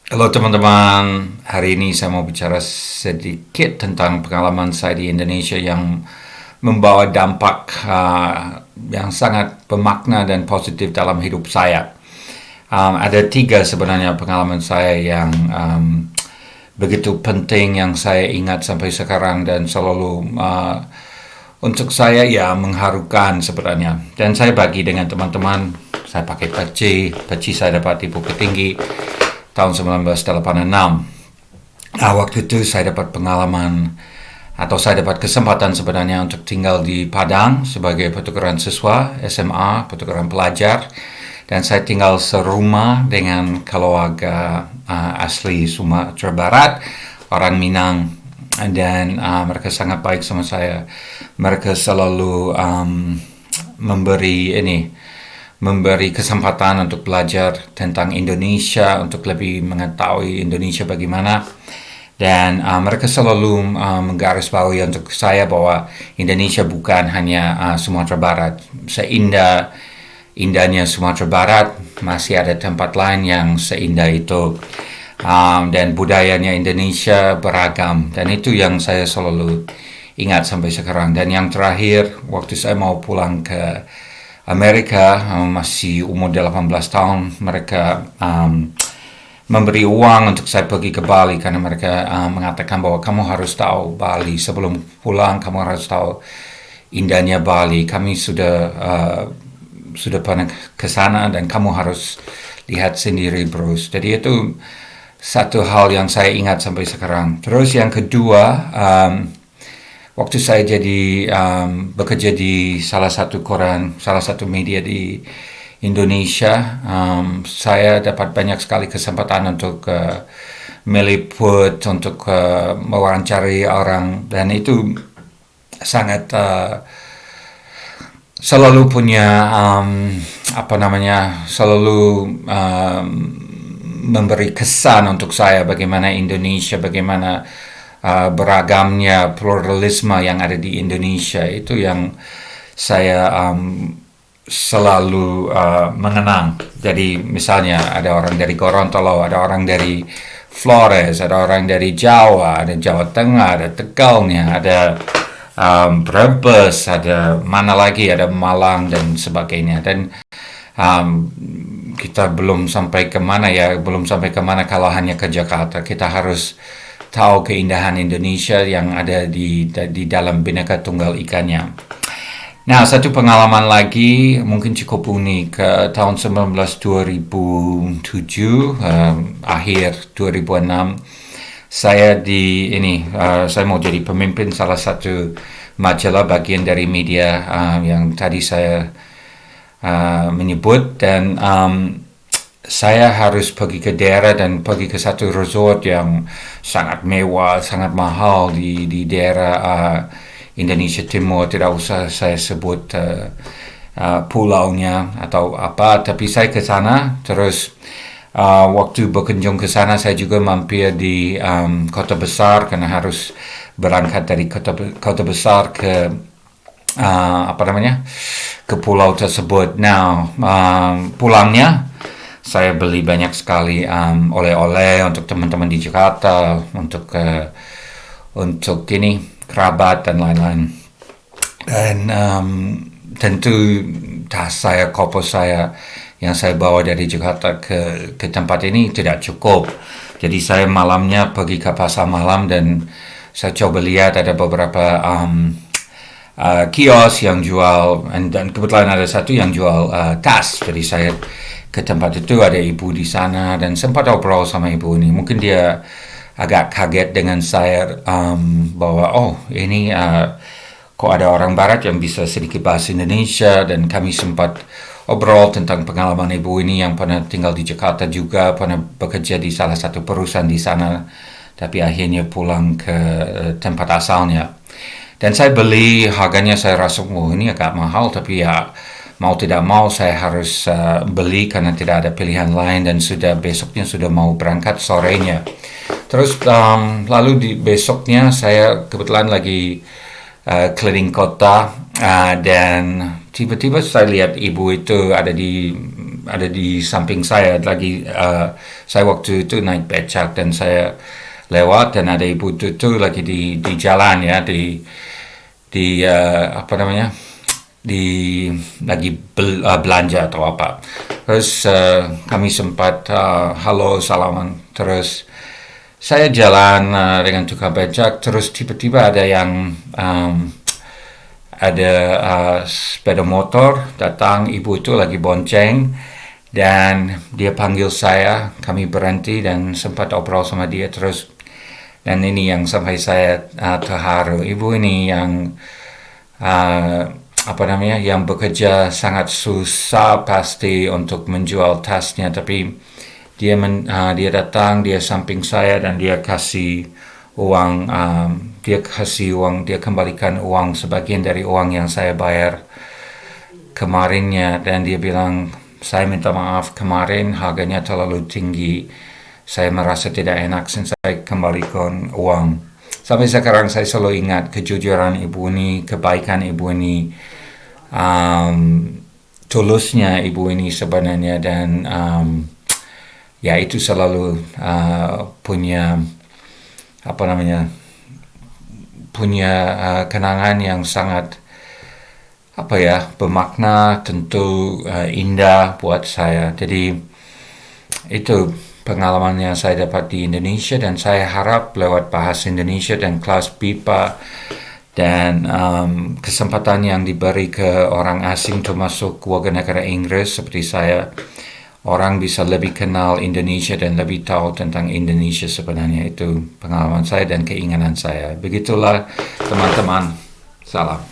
Halo teman-teman, hari ini saya mau bicara sedikit tentang pengalaman saya di Indonesia yang membawa dampak yang sangat bermakna dan positif dalam hidup saya. Ada tiga sebenarnya pengalaman saya yang begitu penting yang saya ingat sampai sekarang dan selalu untuk saya ya mengharukan sebenarnya. Dan saya bagi dengan teman-teman, saya pakai peci saya dapat di Bukit Tinggi tahun 1986. Nah, waktu itu saya dapat pengalaman atau saya dapat kesempatan sebenarnya untuk tinggal di Padang sebagai pertukaran siswa SMA, pertukaran pelajar, dan saya tinggal serumah dengan keluarga asli Sumatera Barat, orang Minang, dan mereka sangat baik sama saya. Mereka selalu memberi kesempatan untuk belajar tentang Indonesia, untuk lebih mengetahui Indonesia bagaimana. Dan mereka selalu menggarisbawahi untuk saya bahwa Indonesia bukan hanya Sumatera Barat. Indahnya Sumatera Barat, masih ada tempat lain yang seindah itu. Dan budayanya Indonesia beragam. Dan itu yang saya selalu ingat sampai sekarang. Dan yang terakhir, waktu saya mau pulang ke Amerika, masih umur 18 tahun, mereka memberi uang untuk saya pergi ke Bali karena mereka mengatakan bahwa kamu harus tahu Bali sebelum pulang, kamu harus tahu indahnya Bali. Kami sudah pernah ke sana dan kamu harus lihat sendiri, Bruce. Jadi itu satu hal yang saya ingat sampai sekarang. Terus yang kedua, waktu saya bekerja di salah satu media di Indonesia, saya dapat banyak sekali kesempatan untuk meliput, untuk mewawancari orang, dan itu sangat selalu punya selalu memberi kesan untuk saya bagaimana Indonesia, bagaimana beragamnya pluralisme yang ada di Indonesia. Itu yang saya selalu mengenang. Jadi misalnya ada orang dari Gorontalo, ada orang dari Flores, ada orang dari Jawa, ada Jawa Tengah, ada Tegalnya, ada Brebes, ada mana lagi, ada Malang dan sebagainya. Dan kita belum sampai kemana kalau hanya ke Jakarta. Kita harus tahu keindahan Indonesia yang ada di dalam Bhinneka Tunggal Ikanya. Nah, satu pengalaman lagi mungkin cukup unik. Tahun 2007, akhir 2006, saya mau jadi pemimpin salah satu majalah bagian dari media yang tadi saya menyebut, dan saya harus pergi ke daerah dan pergi ke satu resort yang sangat mewah, sangat mahal di daerah Indonesia Timur. Tidak usah saya sebut pulaunya atau apa, tapi saya ke sana. Terus waktu berkunjung ke sana, saya juga mampir di kota besar karena harus berangkat dari kota besar ke ke pulau tersebut. Nah, pulangnya saya beli banyak sekali oleh-oleh untuk teman-teman di Jakarta, untuk kerabat dan lain-lain. Dan tentu tas saya, koper saya yang saya bawa dari Jakarta ke tempat ini tidak cukup. Jadi saya malamnya pergi ke pasar malam dan saya coba lihat ada beberapa kios yang jual, dan kebetulan ada satu yang jual tas. Jadi saya ke tempat itu, ada ibu di sana dan sempat ngobrol sama ibu ini. Mungkin dia agak kaget dengan saya bahwa ini kok ada orang Barat yang bisa sedikit bahasa Indonesia, dan kami sempat obrol tentang pengalaman ibu ini yang pernah tinggal di Jakarta juga, pernah bekerja di salah satu perusahaan di sana, tapi akhirnya pulang ke tempat asalnya. Dan saya beli, harganya saya rasa ini agak mahal, tapi ya mau tidak mau saya harus beli karena tidak ada pilihan lain, dan besoknya sudah mau berangkat sorenya. Terus lalu di besoknya saya kebetulan lagi keliling kota, dan tiba-tiba saya lihat ibu itu ada di ada di samping saya lagi. Saya waktu itu naik becak dan saya lewat dan ada ibu itu lagi di jalan ya apa namanya lagi belanja atau apa. Terus kami sempat halo salaman. Terus saya jalan dengan tukang becak. Terus tiba-tiba ada yang ada sepeda motor datang, ibu itu lagi bonceng dan dia panggil saya, kami berhenti dan sempat obrol sama dia terus. Dan ini yang sampai saya terharu, ibu ini yang yang bekerja sangat susah pasti untuk menjual tasnya, tapi dia datang, dia samping saya dan dia kasih uang, dia kembalikan uang sebagian dari uang yang saya bayar kemarinnya, dan dia bilang, saya minta maaf kemarin harganya terlalu tinggi, saya merasa tidak enak, saya kembalikan uang. Sampai sekarang saya selalu ingat kejujuran ibu ini, kebaikan ibu ini, tulusnya ibu ini sebenarnya, dan ya itu selalu punya kenangan yang sangat bermakna, tentu indah buat saya. Jadi itu pengalaman yang saya dapat di Indonesia, dan saya harap lewat bahasa Indonesia dan kelas BIPA dan kesempatan yang diberi ke orang asing termasuk warga negara Inggris seperti saya, orang bisa lebih kenal Indonesia dan lebih tahu tentang Indonesia sebenarnya. Itu pengalaman saya dan keinginan saya. Begitulah teman-teman. Salam.